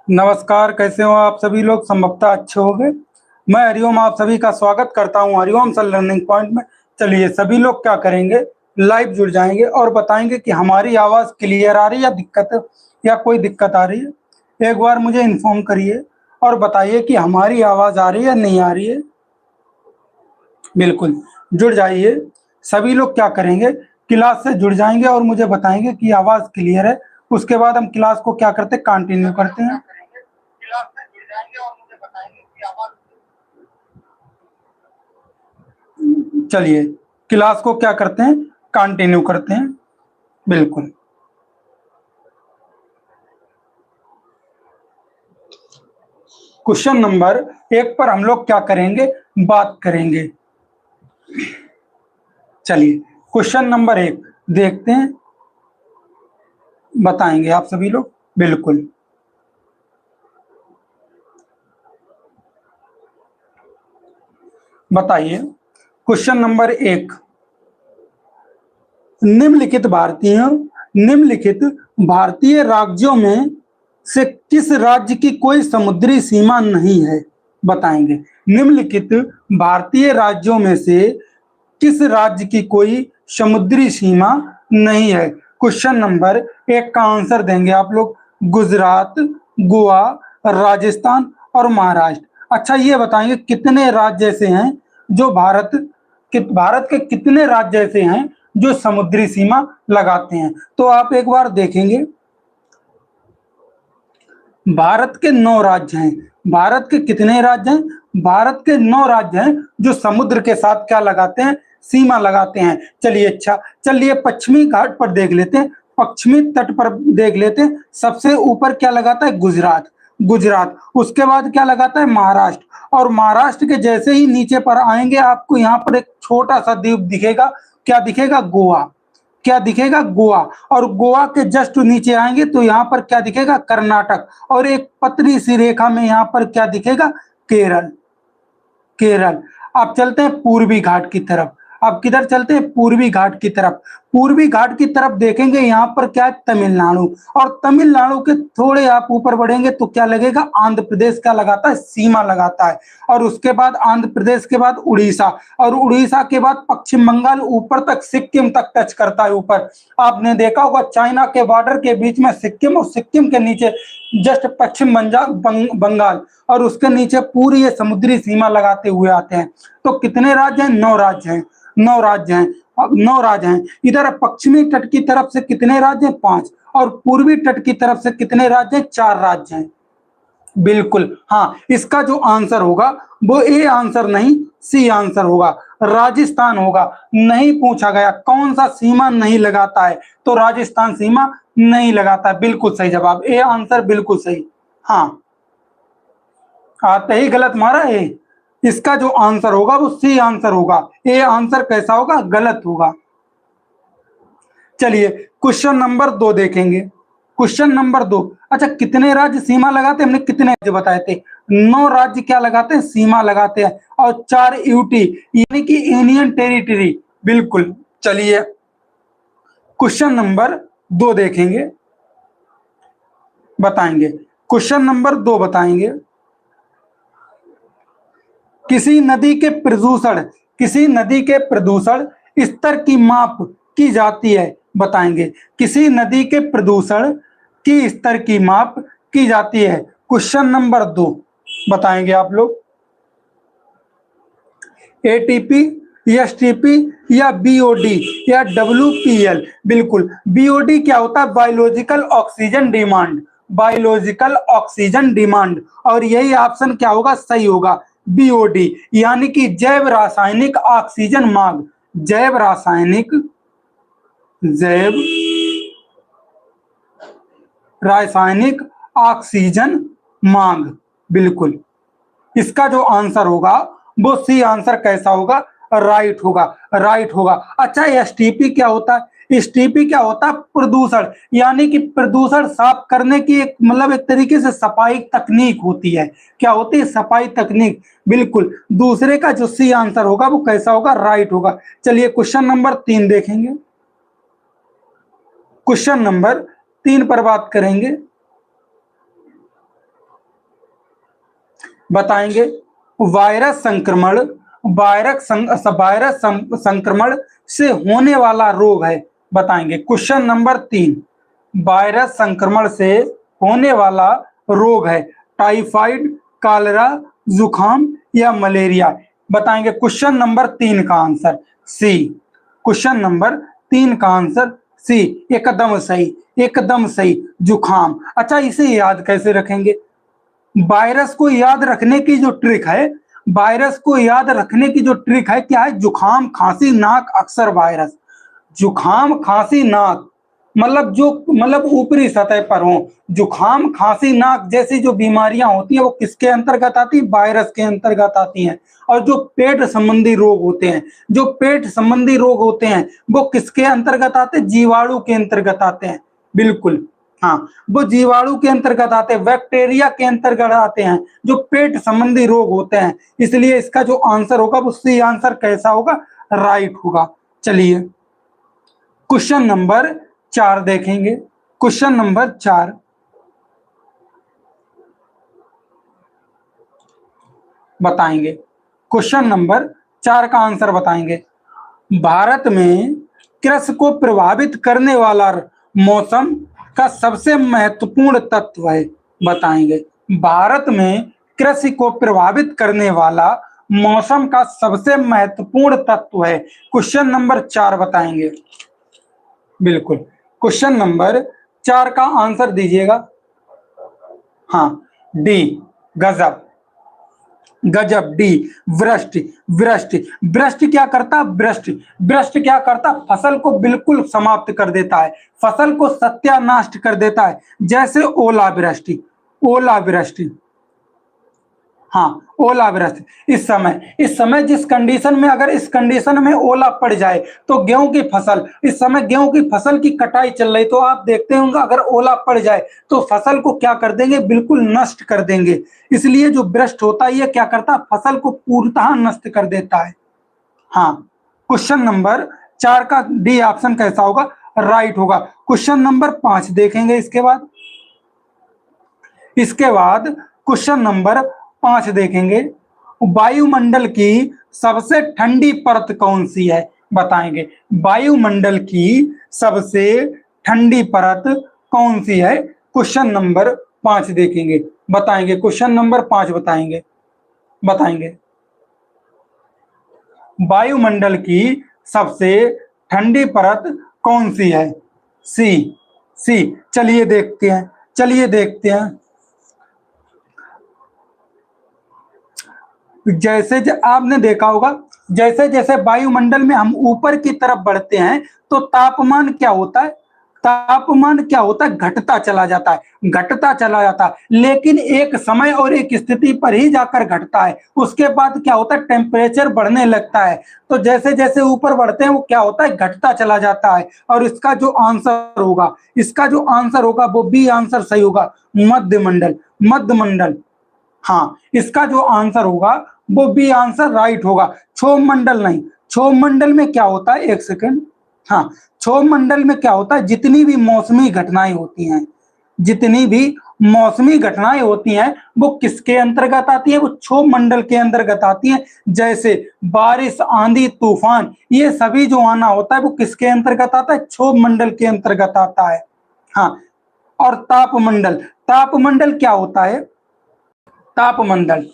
नमस्कार, कैसे हो आप सभी लोग? संभवतः अच्छे होंगे। मैं हरिओम आप सभी का स्वागत करता हूं हरिओम सर लर्निंग पॉइंट में। चलिए सभी लोग क्या करेंगे, लाइव जुड़ जाएंगे और बताएंगे कि हमारी आवाज़ क्लियर आ रही है या दिक्कत या कोई दिक्कत आ रही है। एक बार मुझे इन्फॉर्म करिए और बताइए कि हमारी आवाज़ आ रही है या नहीं आ रही है। बिल्कुल जुड़ जाइए। सभी लोग क्या करेंगे, क्लास से जुड़ जाएंगे और मुझे बताएंगे कि आवाज़ क्लियर है। उसके बाद हम क्लास को क्या करते हैं, कंटिन्यू करते हैं। चलिए क्लास को क्या करते हैं, कंटिन्यू करते हैं। बिल्कुल। क्वेश्चन नंबर 1 पर हम लोग क्या करेंगे, बात करेंगे। चलिए क्वेश्चन नंबर 1 देखते हैं, बताएंगे आप सभी लोग। बिल्कुल बताइए। क्वेश्चन नंबर 1, निम्नलिखित भारतीय राज्यों में से किस राज्य की कोई समुद्री सीमा नहीं है? बताएंगे। निम्नलिखित भारतीय राज्यों में से किस राज्य की कोई समुद्री सीमा नहीं है? क्वेश्चन नंबर 1 का आंसर देंगे आप लोग, गुजरात, गोवा, राजस्थान और महाराष्ट्र। अच्छा ये बताएंगे कितने राज्य ऐसे हैं जो भारत के कितने राज्य ऐसे हैं जो समुद्री सीमा लगाते हैं? तो आप एक बार देखेंगे, भारत के 9 राज्य हैं। भारत के कितने राज्य हैं? भारत के 9 राज्य हैं जो समुद्र के साथ क्या लगाते हैं, सीमा लगाते हैं। चलिए अच्छा, चलिए पश्चिमी घाट पर देख लेते हैं, पश्चिमी तट पर देख लेते हैं। सबसे ऊपर क्या लगाता है? गुजरात। गुजरात। उसके बाद क्या लगाता है? महाराष्ट्र। और महाराष्ट्र के जैसे ही नीचे पर आएंगे आपको यहाँ पर एक छोटा सा द्वीप दिखेगा। क्या दिखेगा? गोवा। क्या दिखेगा? गोवा। और गोवा के जस्ट नीचे आएंगे तो यहाँ पर क्या दिखेगा? कर्नाटक। और एक पतली सी रेखा में यहाँ पर क्या दिखेगा? केरल। केरल। अब चलते हैं पूर्वी घाट की तरफ। अब किधर चलते हैं? पूर्वी घाट की तरफ। पूर्वी घाट की तरफ देखेंगे यहाँ पर क्या है? तमिलनाडु। और तमिलनाडु के थोड़े आप ऊपर बढ़ेंगे तो क्या लगेगा? आंध्र प्रदेश क्या लगाता है? सीमा लगाता है। और उसके बाद आंध्र प्रदेश के बाद उड़ीसा, और उड़ीसा के बाद पश्चिम बंगाल, ऊपर तक सिक्किम तक टच करता है। ऊपर आपने देखा होगा चाइना के बॉर्डर के बीच में सिक्किम, और सिक्किम के नीचे जस्ट पश्चिम बंगाल, और उसके नीचे पूरी ये समुद्री सीमा लगाते हुए आते हैं। तो कितने राज्य हैं? 9 राज्य हैं। 9 राज्य हैं। अब 9 राज्य हैं। इधर पश्चिमी तट की तरफ से कितने राज्य हैं? 5। और पूर्वी तट की तरफ से कितने राज्य हैं? 4 राज्य हैं। बिल्कुल हाँ, इसका जो आंसर होगा वो ए आंसर नहीं, सी आंसर होगा। राजस्थान होगा। नहीं पूछा गया कौन सा सीमा नहीं लगाता है, तो राजस्थान सीमा नहीं लगाता है। बिल्कुल सही जवाब, ए आंसर बिल्कुल सही। हाँ, आते ही गलत मारा ए। इसका जो आंसर होगा वो सी आंसर होगा। ए आंसर कैसा होगा? गलत होगा। चलिए क्वेश्चन नंबर 2 देखेंगे। क्वेश्चन नंबर 2, अच्छा कितने राज्य सीमा लगाते हैं? हमने कितने राज्य बताए थे? 9 राज्य क्या लगाते हैं? सीमा लगाते हैं। और 4 यूटी यानी कि यूनियन टेरिटरी। बिल्कुल। चलिए क्वेश्चन नंबर 2 देखेंगे, बताएंगे। क्वेश्चन नंबर 2 बताएंगे, किसी नदी के प्रदूषण स्तर की माप की जाती है। बताएंगे। किसी नदी के प्रदूषण की स्तर की माप की जाती है। क्वेश्चन नंबर 2 बताएंगे आप लोग। एटीपी, एसटीपी या बीओडी या डब्ल्यूपीएल। बिल्कुल, बीओडी क्या होता है? Biological oxygen demand. Biological oxygen demand. और यही ऑप्शन क्या होगा? सही होगा, बीओडी, यानी कि जैव रासायनिक ऑक्सीजन मांग। जैव रासायनिक ऑक्सीजन मांग। बिल्कुल, इसका जो आंसर होगा वो सी आंसर कैसा होगा? राइट होगा। राइट होगा। अच्छा एसटीपी क्या होता है? एसटीपी क्या होता है? प्रदूषण, यानी कि प्रदूषण साफ करने की एक मतलब एक तरीके से सफाई तकनीक होती है। क्या होती है? सफाई तकनीक। बिल्कुल, दूसरे का जो सी आंसर होगा वो कैसा होगा? राइट होगा। चलिए क्वेश्चन नंबर 3 देखेंगे। क्वेश्चन नंबर 3 पर बात करेंगे। बताएंगे वायरस संक्रमण, वायरस संक्रमण से होने वाला रोग है। बताएंगे क्वेश्चन नंबर 3, वायरस संक्रमण से होने वाला रोग है टाइफाइड, कॉलेरा, जुकाम या मलेरिया। बताएंगे क्वेश्चन नंबर 3 का आंसर सी। क्वेश्चन नंबर 3 का आंसर सी, एकदम सही, एकदम सही, जुकाम। अच्छा, इसे याद कैसे रखेंगे? वायरस को याद रखने की जो ट्रिक है, वायरस को याद रखने की जो ट्रिक है क्या है? जुकाम, खांसी, नाक अक्सर वायरस। जुकाम, खांसी, नाक मतलब ऊपरी सतह पर हो। जुकाम, खांसी, नाक जैसी जो बीमारियां होती हैं वो किसके अंतर्गत आती है? वायरस के अंतर्गत आती हैं। और जो पेट संबंधी रोग होते हैं, जो पेट संबंधी रोग होते हैं वो किसके अंतर्गत आते हैं? जीवाणु के अंतर्गत आते हैं। बिल्कुल, हाँ, वो जीवाणु के अंतर्गत आते हैं, बैक्टीरिया के अंतर्गत आते हैं जो पेट संबंधी रोग होते हैं। इसलिए इसका जो आंसर होगा वो सी आंसर कैसा होगा? राइट होगा। चलिए क्वेश्चन नंबर 4 देखेंगे। क्वेश्चन नंबर 4, बताएंगे क्वेश्चन नंबर 4 का आंसर बताएंगे। भारत में कृषि को प्रभावित करने वाला मौसम का सबसे महत्वपूर्ण तत्व है। बताएंगे भारत में कृषि को प्रभावित करने वाला मौसम का सबसे महत्वपूर्ण तत्व है। क्वेश्चन नंबर 4 बताएंगे। बिल्कुल, क्वेश्चन नंबर 4 का आंसर दीजिएगा। हाँ, डी, गजब, गजब, डी, वृष्टि। वृष्टि, वृष्टि क्या करता? वृष्टि क्या करता? फसल को बिल्कुल समाप्त कर देता है, फसल को सत्यानाश कर देता है, जैसे ओलावृष्टि। ओलावृष्टि, हाँ, ओलावृष्टि। इस समय जिस कंडीशन में, अगर इस कंडीशन में ओला पड़ जाए तो गेहूं की फसल, इस समय गेहूं की फसल की कटाई चल रही, तो आप देखते होंगे अगर ओला पड़ जाए तो फसल को क्या कर देंगे? बिल्कुल नष्ट कर देंगे। इसलिए जो वृष्टि होता है ये क्या करता है? फसल को पूर्णतः नष्ट कर देता है। हाँ, क्वेश्चन नंबर 4 का डी ऑप्शन कैसा होगा? राइट होगा। क्वेश्चन नंबर 5 देखेंगे इसके बाद क्वेश्चन नंबर 5 देखेंगे। वायुमंडल की सबसे ठंडी परत कौन सी है? बताएंगे वायुमंडल की सबसे ठंडी परत कौन सी है? क्वेश्चन नंबर 5 देखेंगे। बताएंगे क्वेश्चन नंबर 5 बताएंगे वायुमंडल की सबसे ठंडी परत कौन सी है? सी। चलिए देखते हैं। जैसे आपने देखा होगा, जैसे जैसे वायुमंडल में हम ऊपर की तरफ बढ़ते हैं तो तापमान क्या होता है? घटता चला जाता है, लेकिन एक समय और एक स्थिति पर ही जाकर घटता है। उसके बाद क्या होता है? टेम्परेचर बढ़ने लगता है। तो जैसे जैसे ऊपर बढ़ते हैं वो क्या होता है? घटता चला जाता है। और इसका जो आंसर होगा वो बी आंसर सही होगा, मध्यमंडल। हाँ, इसका जो आंसर होगा वो बी आंसर राइट होगा। क्षोभ मंडल नहीं। क्षोभ मंडल में क्या होता है? एक सेकंड। हाँ, क्षोभ मंडल में क्या होता है? जितनी भी मौसमी घटनाएं होती हैं वो किसके अंतर्गत आती है? वो क्षोभ मंडल के अंतर्गत आती है। जैसे बारिश, आंधी, तूफान, ये सभी जो आना होता है वो किसके अंतर्गत आता है? क्षोभ मंडल के अंतर्गत आता है। हाँ, और तापमंडल क्या होता है? तापमंडल,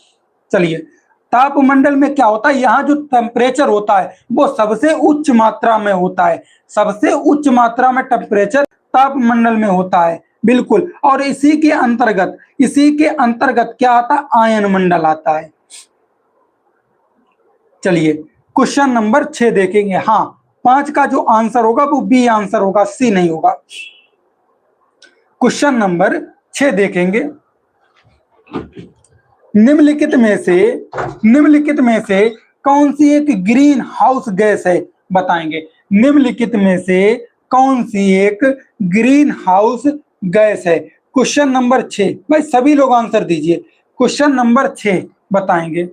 चलिए, तापमंडल में क्या होता है? यहाँ जो टेम्परेचर होता है वो सबसे उच्च मात्रा में होता है, सबसे उच्च मात्रा में टेम्परेचर तापमंडल में होता है। बिल्कुल, और इसी के अंतर्गत क्या आता है? आयन मंडल आता है। चलिए क्वेश्चन नंबर 6 देखेंगे। हाँ, 5 का जो आंसर होगा वो बी आंसर होगा, सी नहीं होगा। क्वेश्चन नंबर 6 देखेंगे। निम्नलिखित में से कौन सी एक ग्रीन हाउस गैस है? बताएंगे निम्नलिखित में से कौन सी एक ग्रीन हाउस गैस है? क्वेश्चन नंबर 6, भाई सभी लोग आंसर दीजिए। क्वेश्चन नंबर 6 बताएंगे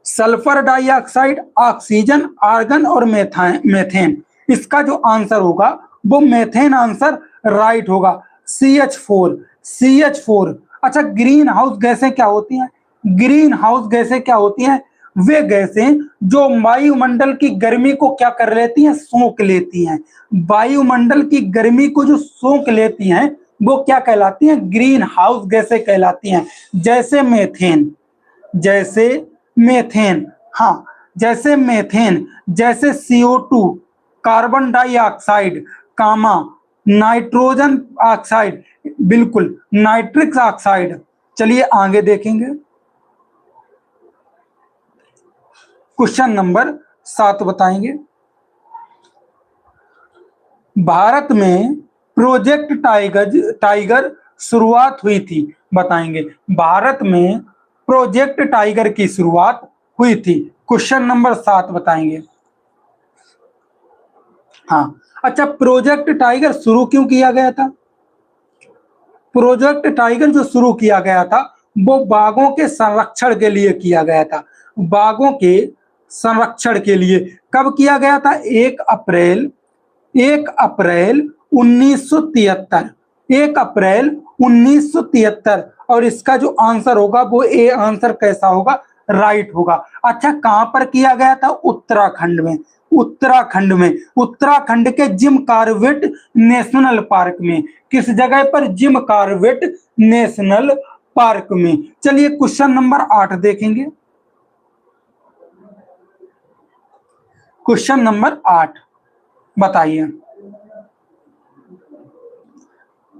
सल्फर डाइऑक्साइड, ऑक्सीजन, आर्गन और मेथेन। इसका जो आंसर होगा वो मेथेन आंसर राइट होगा। CH4 अच्छा, ग्रीन हाउस गैसें क्या होती हैं? ग्रीन हाउस गैसें क्या होती हैं? वे गैसें जो वायुमंडल की गर्मी को क्या कर लेती हैं? सोख लेती हैं। वायुमंडल की गर्मी को जो सोख लेती हैं वो क्या कहलाती हैं? ग्रीन हाउस गैसें कहलाती हैं। जैसे मेथेन, जैसे मेथेन, हाँ, जैसे मेथेन, जैसे CO2, कार्बन डाइऑक्साइड, कामा, नाइट्रोजन ऑक्साइड, बिल्कुल, नाइट्रिक ऑक्साइड। चलिए आगे देखेंगे। क्वेश्चन नंबर 7 बताएंगे। भारत में प्रोजेक्ट टाइगर शुरुआत हुई थी, बताएंगे। भारत में प्रोजेक्ट टाइगर की शुरुआत हुई थी। क्वेश्चन नंबर 7 बताएंगे। हाँ, अच्छा, प्रोजेक्ट टाइगर शुरू क्यों किया गया था? प्रोजेक्ट टाइगर जो शुरू किया गया था वो बाघों के संरक्षण के लिए किया गया था। बाघों के संरक्षण के लिए। कब किया गया था? 1 अप्रैल 1973। 1 अप्रैल 1973। और इसका जो आंसर होगा वो ए आंसर कैसा होगा? राइट होगा। अच्छा, कहां पर किया गया था? उत्तराखंड में। उत्तराखंड में, उत्तराखंड के जिम कॉर्बेट नेशनल पार्क में। किस जगह पर? जिम कॉर्बेट नेशनल पार्क में। चलिए क्वेश्चन नंबर 8 देखेंगे। क्वेश्चन नंबर 8 बताइए।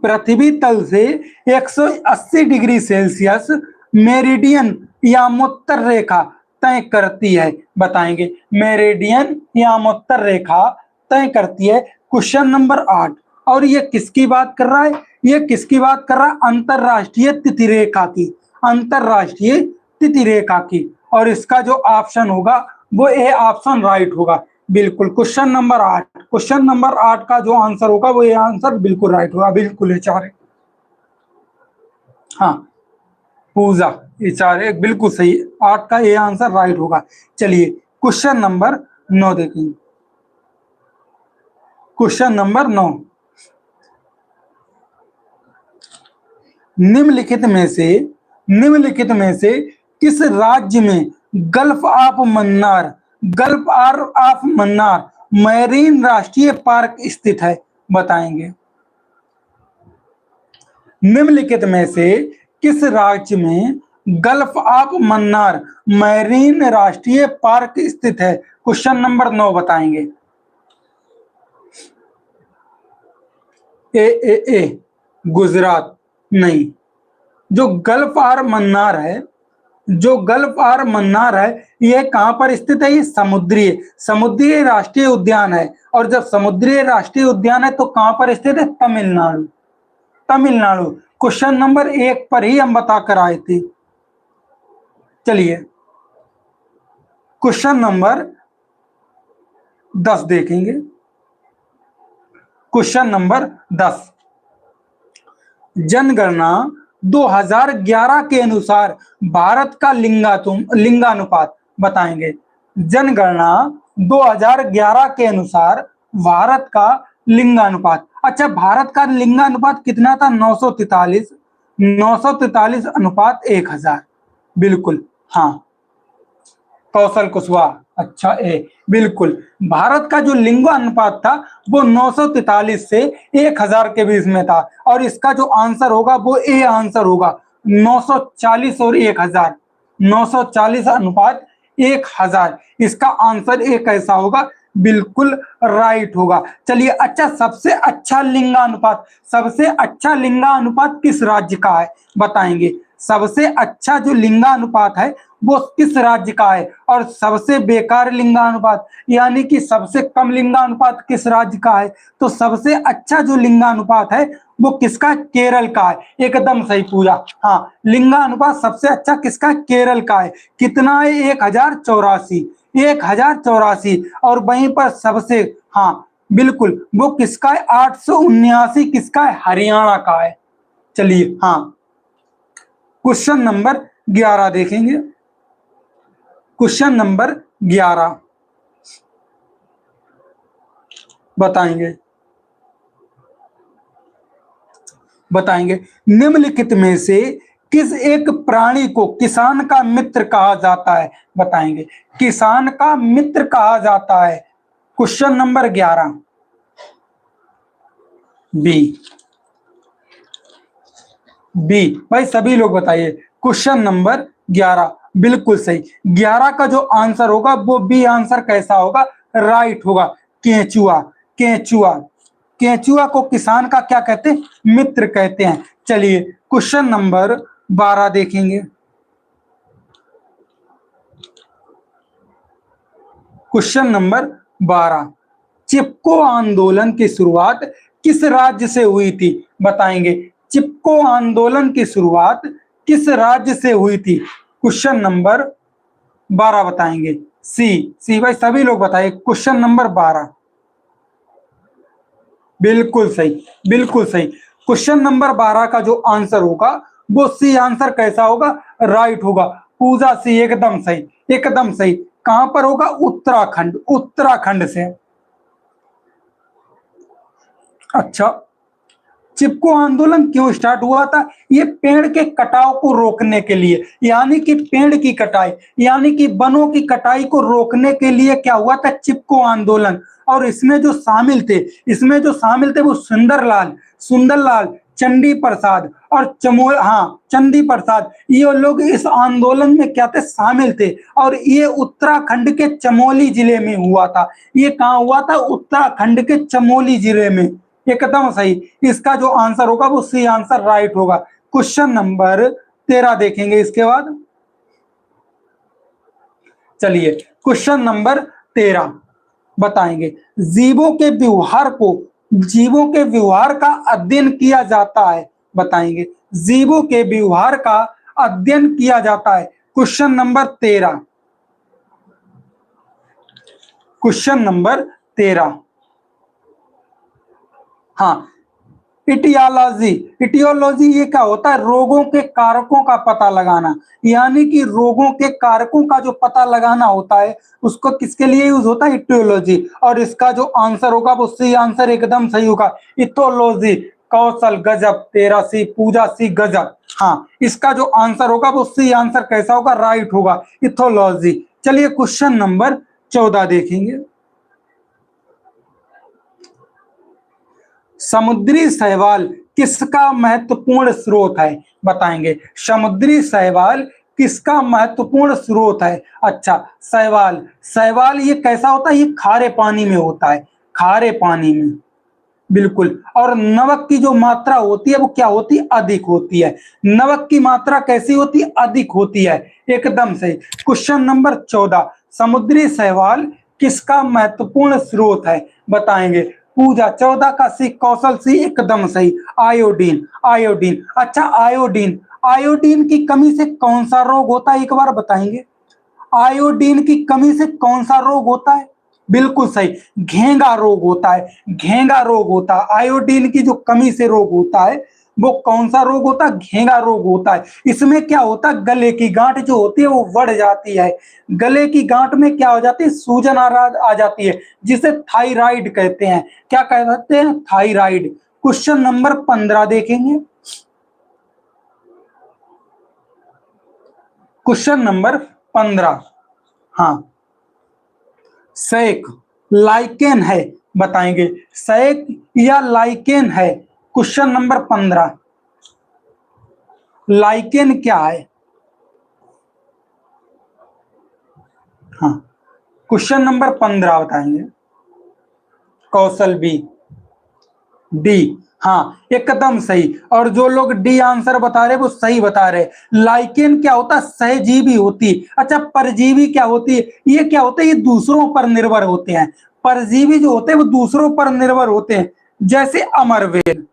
पृथ्वी तल से 180 डिग्री सेल्सियस मेरिडियन या उत्तर रेखा तय करती है, बताएंगे। मेरिडियन या उत्तर रेखा तय करती है। Question number 8। और ये किसकी बात कर रहा है? ये किसकी बात कर रहा है? अंतरराष्ट्रीय तिथि रेखा की। अंतरराष्ट्रीय तिथि रेखा की। और इसका जो ऑप्शन होगा वो ए ऑप्शन राइट होगा। बिल्कुल, क्वेश्चन नंबर 8। क्वेश्चन नंबर 8 का जो आंसर होगा वो ये आंसर बिल्कुल राइट होगा। बिल्कुल ये चार, हाँ, पूजा, ये चार एक बिल्कुल सही। 8 का ये आंसर राइट होगा। चलिए क्वेश्चन नंबर 9 देखेंगे। क्वेश्चन नंबर 9, निम्नलिखित में से किस राज्य में गल्फ ऑफ मन्नार मैरीन राष्ट्रीय पार्क स्थित है, बताएंगे। निम्नलिखित में से किस राज्य में गल्फ ऑफ मन्नार मैरीन राष्ट्रीय पार्क स्थित है? क्वेश्चन नंबर 9 बताएंगे। ए गुजरात नहीं। जो गल्फ ऑफ मन्नार है, जो गल्फ ऑफ मन्नार है, यह कहां पर स्थित है? ये समुद्री राष्ट्रीय उद्यान है। और जब समुद्री राष्ट्रीय उद्यान है तो कहां पर स्थित है? तमिलनाडु। तमिलनाडु। क्वेश्चन नंबर 1 पर ही हम बताकर आए थे। चलिए क्वेश्चन नंबर 10 देखेंगे। क्वेश्चन नंबर 10, जनगणना 2011 के अनुसार भारत का लिंगानुपात, बताएंगे। जनगणना 2011 के अनुसार भारत का लिंगानुपात। अच्छा, भारत का लिंगानुपात कितना था? 943। 943 अनुपात 1000। बिल्कुल, हाँ, कौशल कुशवाहा। अच्छा, बिल्कुल, भारत का जो लिंगानुपात था वो 943 से 1000 के बीच में था। और इसका जो आंसर होगा वो ए आंसर होगा। 940 और 1000, 940 अनुपात 1000। इसका आंसर ए कैसा होगा? बिल्कुल राइट होगा। चलिए, अच्छा, सबसे अच्छा लिंगानुपात किस राज्य का है, बताएंगे। सबसे अच्छा जो लिंगानुपात है वो किस राज्य का है? और सबसे बेकार लिंगानुपात यानी कि सबसे कम लिंगानुपात किस राज्य का है? तो सबसे अच्छा जो लिंगानुपात है वो किसका? केरल का है। एकदम सही पूजा। हाँ, लिंगानुपात सबसे अच्छा किसका? केरल का है। कितना है? 1084। 1084। और वहीं पर सबसे, हाँ बिल्कुल, वो किसका है? 879 किसका है? हरियाणा का है। चलिए, हाँ, क्वेश्चन नंबर 11 देखेंगे। क्वेश्चन नंबर 11 बताएंगे। निम्नलिखित में से किस एक प्राणी को किसान का मित्र कहा जाता है? बताएंगे। किसान का मित्र कहा जाता है। Question number 11 B. बी भाई सभी लोग बताइए। क्वेश्चन नंबर 11 बिल्कुल सही। 11 का जो आंसर होगा वो बी आंसर कैसा होगा? राइट होगा। केंचुआ। केंचुआ। केंचुआ को किसान का क्या कहते हैं? मित्र कहते हैं। चलिए क्वेश्चन नंबर 12 देखेंगे। क्वेश्चन नंबर 12, चिपको आंदोलन की शुरुआत किस राज्य से हुई थी? बताएंगे। चिपको आंदोलन की शुरुआत किस राज्य से हुई थी? क्वेश्चन नंबर 12 बताएंगे। सी। सी भाई सभी लोग बताइए। क्वेश्चन नंबर 12 बिल्कुल सही। बिल्कुल सही। क्वेश्चन नंबर 12 का जो आंसर होगा वो सी आंसर कैसा होगा? राइट होगा। पूजा सी एकदम सही। एकदम सही। कहां पर होगा? उत्तराखंड। उत्तराखंड से। अच्छा, चिपको आंदोलन क्यों स्टार्ट हुआ था? ये पेड़ के कटाव को रोकने के लिए, यानी कि पेड़ की कटाई, यानी कि वनों की कटाई को रोकने के लिए क्या हुआ था? चिपको आंदोलन। और इसमें जो शामिल थे, इसमें जो शामिल थे वो सुंदरलाल, सुंदरलाल, चंडी प्रसाद और चमोल, हाँ चंडी प्रसाद, ये लोग इस आंदोलन में क्या थे? शामिल थे। और ये उत्तराखंड के चमोली जिले में हुआ था। ये कहाँ हुआ था? उत्तराखंड के चमोली जिले में। एकदम सही। इसका जो आंसर होगा वो सी आंसर राइट होगा। क्वेश्चन नंबर 13 देखेंगे इसके बाद। चलिए क्वेश्चन नंबर 13 बताएंगे। जीवों के व्यवहार को, जीवों के व्यवहार का अध्ययन किया जाता है। बताएंगे। जीवों के व्यवहार का अध्ययन किया जाता है। Question number 13। क्वेश्चन नंबर 13, हाँ इटियोलॉजी। इटियोलॉजी ये क्या होता है? रोगों के कारकों का पता लगाना, यानी कि रोगों के कारकों का जो पता लगाना होता है उसको किसके लिए यूज होता है? इटियोलॉजी। और इसका जो आंसर होगा वो सी आंसर एकदम सही होगा। इथोलॉजी। कौशल गजब। तेरा सी। पूजा सी गजब। हाँ इसका जो आंसर होगा वो सी आंसर कैसा होगा? राइट होगा। इथोलॉजी। चलिए क्वेश्चन नंबर 14 देखेंगे। समुद्री शैवाल किसका महत्वपूर्ण स्रोत है? बताएंगे। समुद्री शैवाल किसका महत्वपूर्ण स्रोत है? अच्छा, शैवाल। शैवाल ये कैसा होता है? ये खारे पानी में होता है। खारे पानी में। बिल्कुल। और नमक की जो मात्रा होती है वो क्या होती है? अधिक होती है। नमक की मात्रा कैसी होती है? अधिक होती है। एकदम सही। क्वेश्चन नंबर 14, समुद्री शैवाल किसका महत्वपूर्ण स्रोत है? बताएंगे। पूजा। 14 का सी। कौशल सी एकदम सही। आयोडीन। आयोडीन। अच्छा, आयोडीन। आयोडीन की कमी से कौन सा रोग होता है? एक बार बताएंगे। आयोडीन की कमी से कौन सा रोग होता है? बिल्कुल सही। घेंगा रोग होता है। घेंगा रोग होता है। आयोडीन की जो कमी से रोग होता है वो कौन सा रोग होता है? घेंगा रोग होता है। इसमें क्या होता है? गले की गांठ जो होती है वो बढ़ जाती है। गले की गांठ में क्या हो जाती है? सूजन आ जाती है, जिसे थायराइड कहते हैं। क्या कहते हैं? थायराइड। क्वेश्चन नंबर 15 देखेंगे। क्वेश्चन नंबर 15, हाँ सैक लाइकेन है। बताएंगे। सैक या लाइकेन है? क्वेश्चन नंबर 15, लाइकेन क्या है? हाँ क्वेश्चन नंबर 15 बताएंगे। कौशल बी। डी। हाँ एकदम सही। और जो लोग डी आंसर बता रहे वो सही बता रहे। लाइकेन क्या होता है? सहजीवी होती है। अच्छा, परजीवी क्या होती है? ये क्या होता है? ये दूसरों पर निर्भर होते हैं। परजीवी जो होते हैं वो दूसरों पर निर्भर होते हैं। जैसे अमरवेल।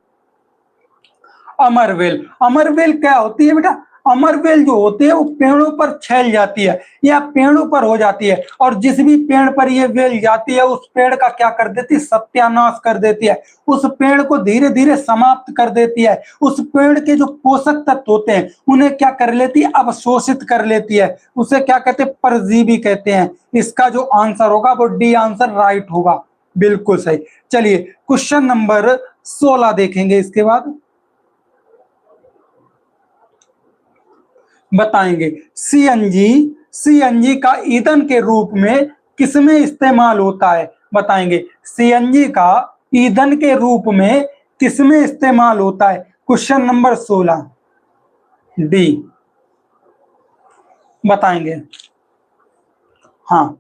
अमरवेल। अमरवेल क्या होती है बेटा? अमरवेल जो होती है वो पेड़ों पर छैल जाती है या पेड़ों पर हो जाती है, और जिस भी पेड़ पर ये वेल जाती है उस पेड़ का क्या कर देती है? सत्यानाश कर देती है। उस पेड़ को धीरे धीरे समाप्त कर देती है। उस पेड़ के जो पोषक तत्व होते हैं उन्हें क्या कर लेती है? अवशोषित कर लेती है। उसे क्या कहते हैं? परजीवी कहते हैं। इसका जो आंसर होगा वो डी आंसर राइट होगा। बिल्कुल सही। चलिए क्वेश्चन नंबर 16 देखेंगे इसके बाद। बताएंगे। सीएनजी, सीएनजी का ईंधन के रूप में किसमें इस्तेमाल होता है? बताएंगे। सीएनजी का ईंधन के रूप में किसमें इस्तेमाल होता है? Question number 16 D. बताएंगे। हाँ,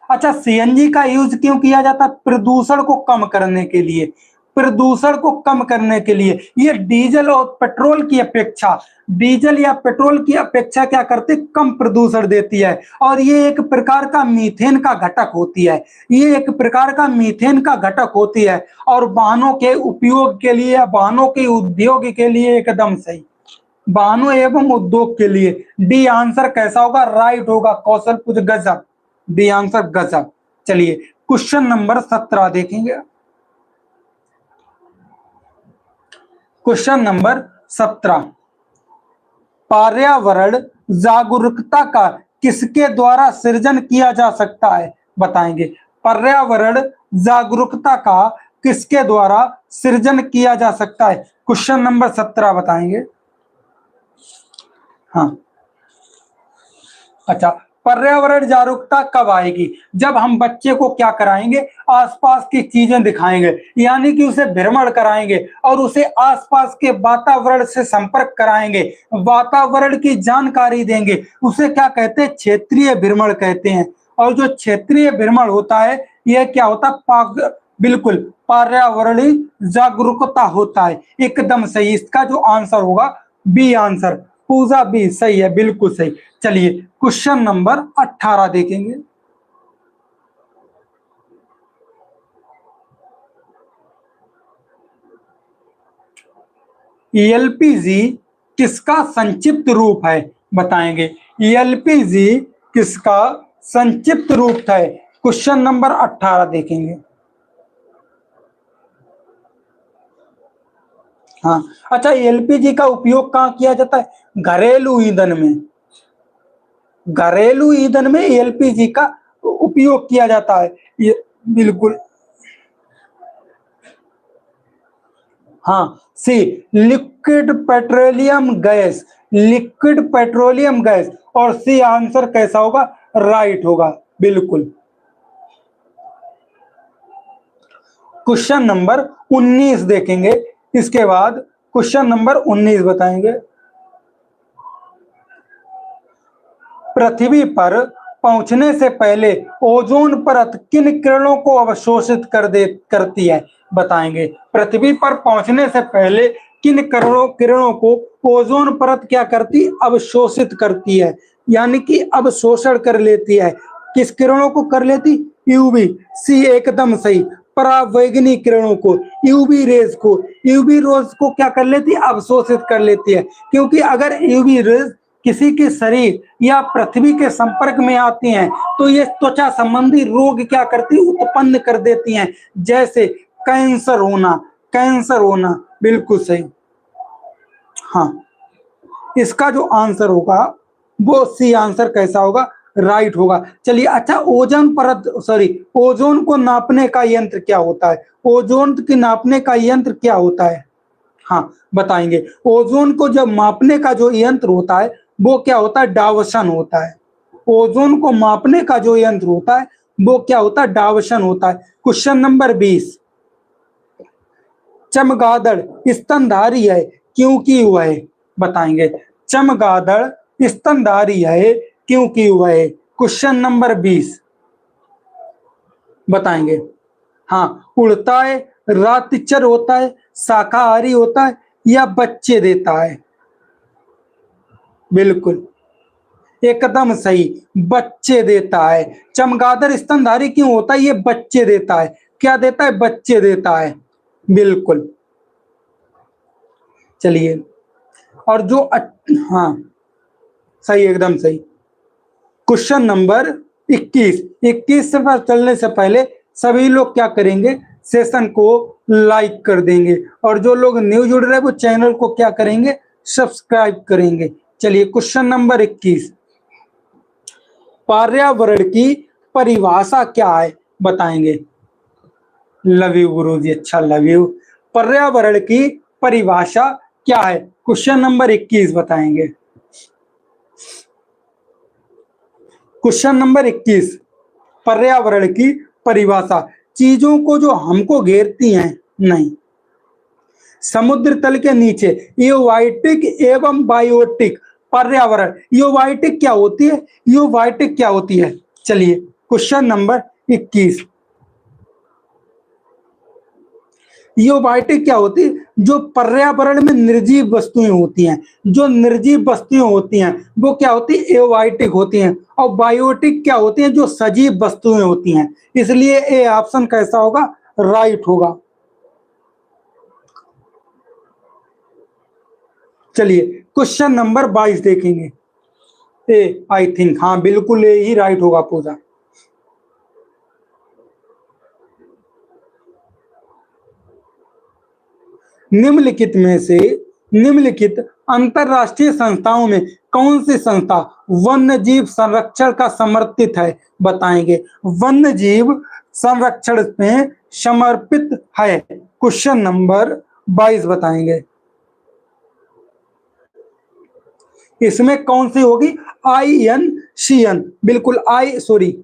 अच्छा, सीएनजी का यूज क्यों किया जाता है? प्रदूषण को कम करने के लिए। प्रदूषण को कम करने के लिए ये डीजल और पेट्रोल की अपेक्षा, डीजल या पेट्रोल की अपेक्षा क्या करते? कम प्रदूषण देती है। और ये एक प्रकार का मीथेन का घटक होती है, ये एक प्रकार का मीथेन का घटक होती है। और वाहनों के उपयोग के लिए, वाहनों के उद्योग के लिए एकदम सही, वाहनों एवं उद्योग के लिए। डी आंसर कैसा होगा? राइट होगा। कौशल कुछ गजब, डी आंसर गजब। चलिए क्वेश्चन नंबर 17 देखेंगे। क्वेश्चन नंबर 17, पर्यावरण जागरूकता का किसके द्वारा सृजन किया जा सकता है? बताएंगे। पर्यावरण जागरूकता का किसके द्वारा सृजन किया जा सकता है? क्वेश्चन नंबर 17 बताएंगे। हाँ, अच्छा, पर्यावरण जागरूकता कब आएगी? जब हम बच्चे को क्या कराएंगे? आसपास की चीजें दिखाएंगे, यानी कि उसे भ्रमण कराएंगे और उसे आसपास के वातावरण से संपर्क कराएंगे, वातावरण की जानकारी देंगे। उसे क्या कहते हैं? क्षेत्रीय भ्रमण कहते हैं। और जो क्षेत्रीय भ्रमण होता है, यह क्या होता है? बिल्कुल पर्यावरणीय जागरूकता होता है। एकदम सही। इसका जो आंसर होगा बी आंसर, पूजा बी सही है, बिल्कुल सही। चलिए क्वेश्चन नंबर 18 देखेंगे। एलपीजी किसका संक्षिप्त रूप है? बताएंगे। एलपीजी किसका संक्षिप्त रूप है? क्वेश्चन नंबर 18 देखेंगे। हाँ, अच्छा, एलपीजी का उपयोग कहाँ किया जाता है? घरेलू ईंधन में, घरेलू ईंधन में एलपीजी का उपयोग किया जाता है। ये बिल्कुल, हाँ, C liquid petroleum gas, liquid petroleum gas. और सी आंसर कैसा होगा? राइट होगा, बिल्कुल। क्वेश्चन नंबर 19 देखेंगे। इसके बाद क्वेश्चन नंबर 19 बताएंगे। पृथ्वी पर पहुंचने से पहले ओजोन परत किन किरणों को अवशोषित करती है? बताएंगे। पृथ्वी पर पहुंचने से पहले किन किरणों को ओजोन परत क्या करती? अवशोषित करती है, यानी कि अवशोषण कर लेती है। किस किरणों को कर लेती? यूवी, सी एकदम सही। परावैंगनी किरणों को, यूवी रेज को, यूवी रेज को क्या कर लेती? अवशोषित कर लेती है। क्योंकि अगर यूवी रेज किसी के शरीर या पृथ्वी के संपर्क में आती हैं तो ये त्वचा संबंधी रोग क्या करती? उत्पन्न कर देती हैं, जैसे कैंसर होना, कैंसर होना। बिल्कुल सही। हाँ, इसका जो आंसर होगा वो सी आंसर कैसा होगा? राइट होगा। चलिए, अच्छा, ओजोन परत, सॉरी, ओजोन को नापने का यंत्र क्या होता है? ओजोन की नापने का यंत्र क्या होता है? हाँ, बताएंगे। ओजोन को जब मापने का जो यंत्र होता है वो क्या होता है? डावसन होता है। ओजोन को मापने का जो यंत्र होता है वो क्या होता है? डावसन होता है। क्वेश्चन नंबर 20, चमगादड़ स्तनधारी है क्योंकि वह, बताएंगे। चमगादड़ स्तनधारी है क्योंकि वह। क्वेश्चन नंबर 20 बताएंगे। हाँ, उड़ता है, रातचर होता है, शाकाहारी होता है, या बच्चे देता है? बिल्कुल एकदम सही, बच्चे देता है। चमगादड़ स्तनधारी क्यों होता है? ये बच्चे देता है। क्या देता है? बच्चे देता है, बिल्कुल। चलिए, और जो हाँ, सही, एकदम सही। क्वेश्चन नंबर 21, 21 से पर चलने से पहले सभी लोग क्या करेंगे? सेशन को लाइक कर देंगे, और जो लोग न्यू जुड़ रहे हैं वो चैनल को क्या करेंगे? सब्सक्राइब करेंगे। चलिए क्वेश्चन नंबर 21, पर्यावरण की परिभाषा क्या है? बताएंगे। लव यू गुरुजी, अच्छा, लव यू। पर्यावरण की परिभाषा क्या है? क्वेश्चन नंबर 21 बताएंगे। क्वेश्चन नंबर 21, पर्यावरण की परिभाषा। चीजों को जो हमको घेरती हैं, नहीं। समुद्र तल के नीचे इयोबाइटिक एवं बायोटिक पर्यावरण। इयोबाइटिक क्या होती है? इयोबाइटिक क्या होती है? चलिए क्वेश्चन नंबर 21, इयोबाइटिक क्या होती है? जो पर्यावरण में निर्जीव वस्तुएं होती हैं, जो निर्जीव वस्तुएं होती हैं वो क्या होती है? एओबाइटिक होती हैं। और बायोटिक क्या होती हैं? जो सजीव वस्तुएं होती हैं। इसलिए ए ऑप्शन कैसा होगा? राइट होगा। चलिए क्वेश्चन नंबर 22 देखेंगे। ए आई थिंक, हाँ बिल्कुल ए ही राइट होगा पूरा। निम्नलिखित में से निम्नलिखित अंतरराष्ट्रीय संस्थाओं में कौन सी संस्था वन्य जीव संरक्षण का समर्पित है? बताएंगे। वन्य जीव संरक्षण में समर्पित है। क्वेश्चन नंबर 22 बताएंगे। इसमें कौन सी होगी? IUCN, बिल्कुल IUCN।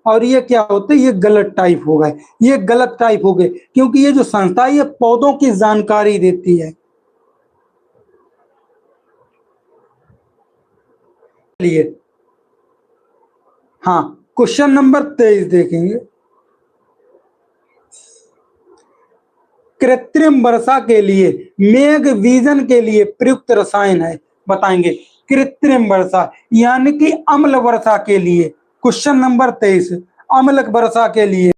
और ये क्या होते हैं? ये गलत टाइप हो गए, ये गलत टाइप हो गए, क्योंकि ये जो संस्था है ये पौधों की जानकारी देती है। चलिए हाँ, क्वेश्चन नंबर 23 देखेंगे। कृत्रिम वर्षा के लिए, मेघ विजन के लिए प्रयुक्त रसायन है। बताएंगे। कृत्रिम वर्षा यानी कि अम्ल वर्षा के लिए। क्वेश्चन नंबर 23, अम्ल वर्षा के लिए,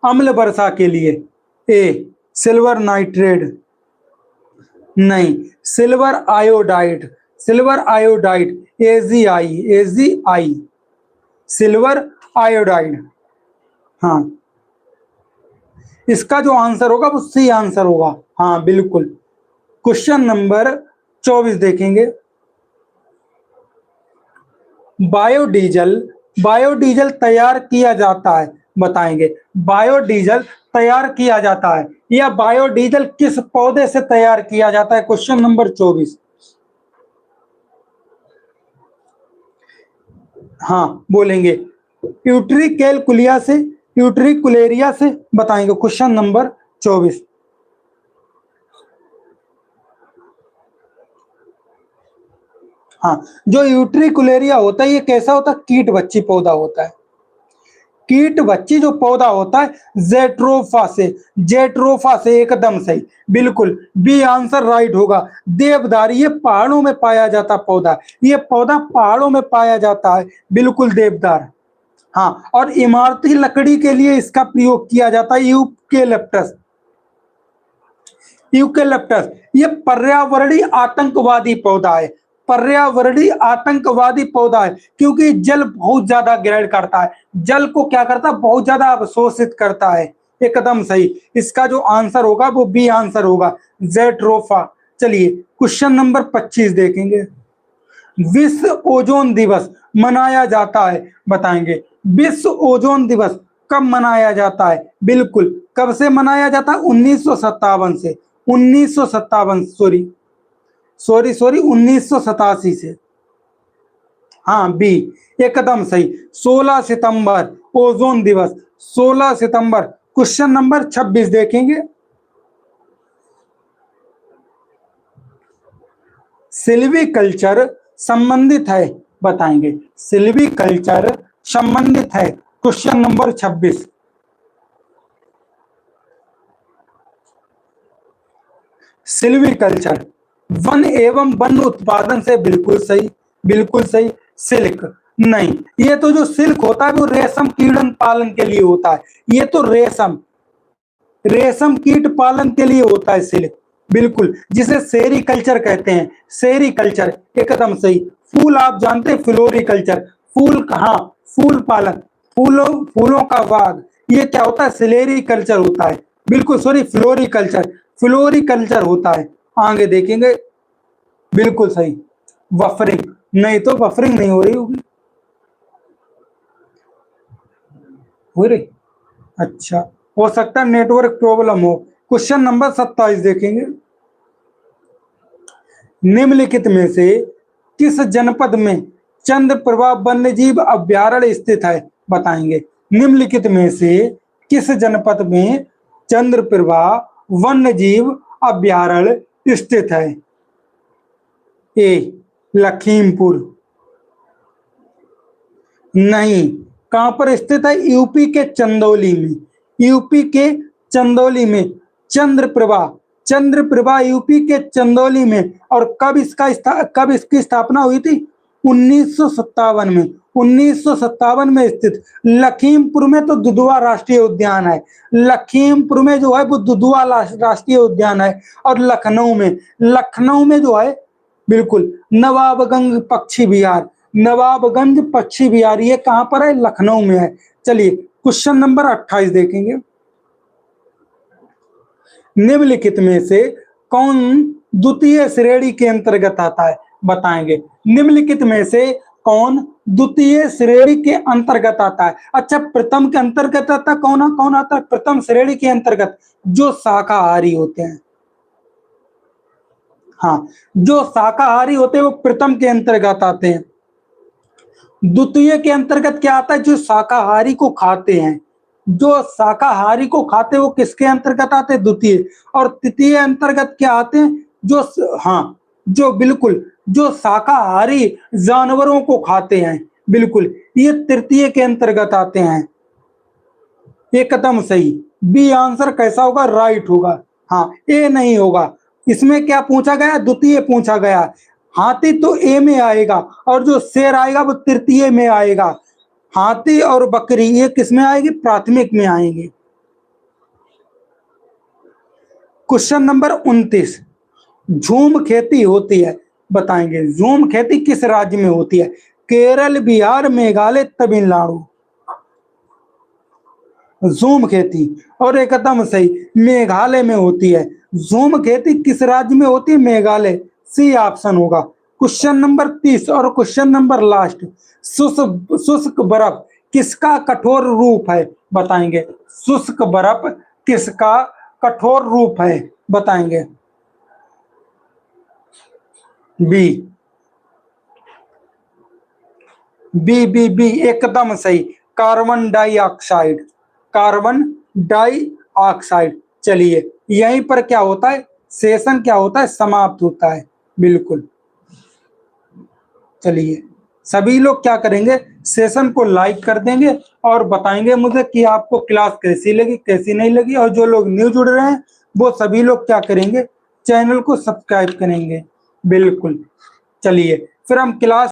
अम्ल वर्षा के लिए ए सिल्वर नाइट्रेट, नहीं। Silver iodide, silver iodide, AgI, silver iodide. हाँ, इसका जो आंसर होगा वो सी आंसर होगा। हाँ बिल्कुल। क्वेश्चन नंबर 24 देखेंगे। बायोडीजल, बायोडीजल तैयार किया जाता है। बताएंगे। बायोडीजल तैयार किया जाता है, या बायोडीजल किस पौधे से तैयार किया जाता है? Question number 24। हाँ बोलेंगे। यूट्रिकेलकुलिया से, यूट्रिकुलेरिया से। बताएंगे। Question number 24। हाँ, जो यूट्रिकुलेरिया होता है ये कैसा होता है? कीट बच्ची पौधा होता है। कीट बच्ची जो पौधा होता है जेट्रोफा से, जेट्रोफा से, एकदम सही, बिल्कुल बी आंसर राइट होगा। देवदार ये पहाड़ों में पाया जाता पौधा, ये पौधा पहाड़ों में पाया जाता है, बिल्कुल देवदार। हाँ, और इमारती लकड़ी के लिए इसका प्रयोग किया जाता है यूकेलिप्टस, यूकेलिप्टस। ये पर्यावरणीय आतंकवादी पौधा है, पर्यावरणीय आतंकवादी पौधा है, क्योंकि जल बहुत ज्यादा ग्रहण करता है, जल को क्या करता है? बहुत ज्यादा अवशोषित करता है। एकदम सही, इसका जो आंसर होगा वो बी आंसर होगा, जेट्रोफा। चलिए क्वेश्चन नंबर 25 देखेंगे। विश्व ओजोन दिवस मनाया जाता है। बताएंगे। विश्व ओजोन दिवस कब मनाया जाता है? बिल्कुल, कब से मनाया जाता है? 1957 से, 1957, सॉरी 1987 से। हाँ बी एकदम सही, 16 सितंबर ओजोन दिवस, 16 सितंबर। क्वेश्चन नंबर 26 देखेंगे। सिल्वीकल्चर संबंधित है। बताएंगे। सिल्वीकल्चर संबंधित है। Question number 26। सिल्वीकल्चर वन एवं वन उत्पादन से, बिल्कुल सही, बिल्कुल सही। सिल्क, नहीं। ये तो जो सिल्क होता है वो रेशम कीड़न पालन के लिए होता है, ये तो रेशम, रेशम कीट पालन के लिए होता है सिल्क, बिल्कुल, जिसे सेरीकल्चर कहते हैं, सेरीकल्चर, एकदम सही। फूल आप जानते हैं? फ्लोरिकल्चर, फूल कहाँ? फूल पालन, फूलों, फूलों का बाग, ये क्या होता है? सिलेरिकल्चर होता है, बिल्कुल सॉरी, फ्लोरिकल्चर, फ्लोरिकल्चर होता है। आगे देखेंगे। बिल्कुल सही, बफरिंग, नहीं तो बफरिंग नहीं हो रही होगी, हो रही? अच्छा, हो सकता है नेटवर्क प्रॉब्लम हो। क्वेश्चन नंबर 27 देखेंगे। निम्नलिखित में से किस जनपद में चंद्रप्रभा वन्यजीव अभयारण्य स्थित है? बताएंगे। निम्नलिखित में से किस जनपद में चंद्रप्रभा वन्यजीव अभयारण्य स्थित है? ए लखीमपुर, नहीं। कहां पर स्थित है? यूपी के चंदौली में। यूपी के चंदौली में चंद्रप्रभा यूपी के चंदौली में। और कब इसकी स्थापना हुई थी? 1957 में। 1957 में स्थित। लखीमपुर में तो दुधवा राष्ट्रीय उद्यान है। लखीमपुर में जो है वो दुधवा राष्ट्रीय उद्यान है। और लखनऊ में जो है बिल्कुल नवाबगंज पक्षी विहार। नवाबगंज पक्षी विहार ये कहां पर है? लखनऊ में है। चलिए क्वेश्चन नंबर 28 देखेंगे। निम्नलिखित में से कौन द्वितीय श्रेणी के अंतर्गत आता है? बताएंगे। निम्नलिखित में से कौन द्वितीय श्रेणी के अंतर्गत आता है? अच्छा, प्रथम के अंतर्गत आता है। कौन आता है प्रथम श्रेणी के अंतर्गत? जो शाकाहारी होते हैं। हाँ, जो शाकाहारी होते हैं वो प्रथम के अंतर्गत आते हैं। द्वितीय के अंतर्गत क्या आता है? जो शाकाहारी को खाते हैं। जो शाकाहारी को खाते वो किसके अंतर्गत आते हैं? द्वितीय। और तृतीय अंतर्गत क्या आते हैं? जो शाकाहारी जानवरों को खाते हैं, बिल्कुल ये तृतीय के अंतर्गत आते हैं। एकदम सही। बी आंसर कैसा होगा? राइट होगा। हाँ, ए नहीं होगा। इसमें क्या पूछा गया? द्वितीय पूछा गया। हाथी तो ए में आएगा और जो शेर आएगा वो तृतीय में आएगा। हाथी और बकरी ये किस में आएगी? प्राथमिक में आएंगे। क्वेश्चन नंबर 29, झूम खेती होती है। बताएंगे। झूम खेती किस राज्य में होती है? केरल, बिहार, मेघालय, तमिलनाडु। झूम खेती, और एकदम सही, मेघालय में होती है। झूम खेती किस राज्य में होती है? मेघालय। सी ऑप्शन होगा। क्वेश्चन नंबर 30 और क्वेश्चन नंबर लास्ट, शुष्क बर्फ किसका कठोर रूप है? बताएंगे। शुष्क बर्फ किसका कठोर रूप है? बताएंगे। बी बी बी बी एकदम सही, कार्बन डाइऑक्साइड। Carbon dioxide. चलिए यहीं पर क्या होता है? सेशन क्या होता है? समाप्त होता है। बिल्कुल। चलिए सभी लोग क्या करेंगे? सेशन को लाइक कर देंगे और बताएंगे मुझे कि आपको क्लास कैसी लगी, कैसी नहीं लगी। और जो लोग न्यू जुड़ रहे हैं वो सभी लोग क्या करेंगे? चैनल को सब्सक्राइब करेंगे। बिल्कुल। चलिए फिर हम क्लास